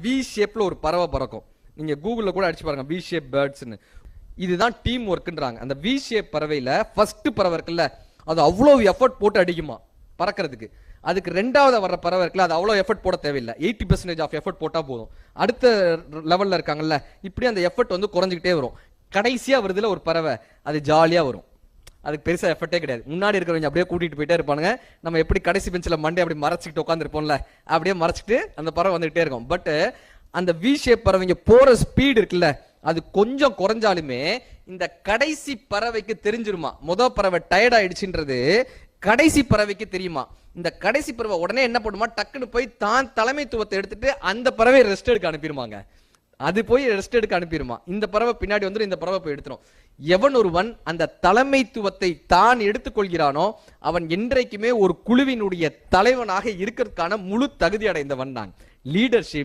We ஷேப்ல ஒரு பறவை பறக்கும். நீங்க கூகுள்ல கூட அடிச்சு பாருங்க வி ஷேப் பேர்ட்ஸ்னு. இதுதான் டீம் ஒர்க்ன்றாங்க. அந்த வி ஷேப் பறவையில ஃபர்ஸ்ட் பறவை இருக்குல்ல, அது அவ்வளவு எஃபர்ட் போட்டு அடிக்குமா பறக்கிறதுக்கு. அதுக்கு ரெண்டாவது வர்ற பறவை இருக்குல்ல, அது அவ்வளோ எஃபர்ட் போட தேவையில்லை, 80% ஆஃப் எஃபர்ட் போட்டா போதும். அடுத்த லெவல்ல இருக்காங்கல்ல, இப்படி அந்த எஃபர்ட் வந்து குறைஞ்சிக்கிட்டே வரும். கடைசியா வருதுல ஒரு பறவை, அது ஜாலியா வரும், அதுக்கு பெருசா எஃபர்ட்டே கிடையாது. முன்னாடி இருக்கிறவங்க அப்படியே கூட்டிட்டு போயிட்டே இருப்பானுங்க. நம்ம எப்படி கடைசி பெஞ்சில் மண்டே அப்படி மறைச்சிக்கிட்டு உட்காந்துருப்போம்ல, அப்படியே மறைச்சிட்டு அந்த பறவை வந்துகிட்டே இருக்கும். பட் அந்த வி ஷேப் பறவைங்க போற ஸ்பீடு இருக்குல்ல, அது கொஞ்சம் குறைஞ்சாலுமே இந்த கடைசி பறவைக்கு தெரிஞ்சிருமா முத பறவை டயர்ட் ஆயிடுச்சுன்றது கடைசி பறவைக்கு தெரியுமா. இந்த கடைசி பறவை உடனே என்ன பண்ணுமா, டக்குன்னு போய் தான் தலைமைத்துவத்தை எடுத்துட்டு அந்த பறவை ரெஸ்ட் எடுக்க அனுப்பிடுமாங்க. அது போய் ரெஸ்ட் எடுக்க அனுப்பிடுமா. இந்த பறவை பின்னாடி வந்துடும், இந்த பறவை போய் எடுத்துரும். எவன் ஒருவன் அந்த தலைமைத்துவத்தை தான் எடுத்துக்கொள்கிறானோ அவன் என்றைக்குமே ஒரு குழுவினுடைய தலைவனாக இருக்கிறதுக்கான முழு தகுதி அடைந்தவன் தான். லீடர்ஷிப்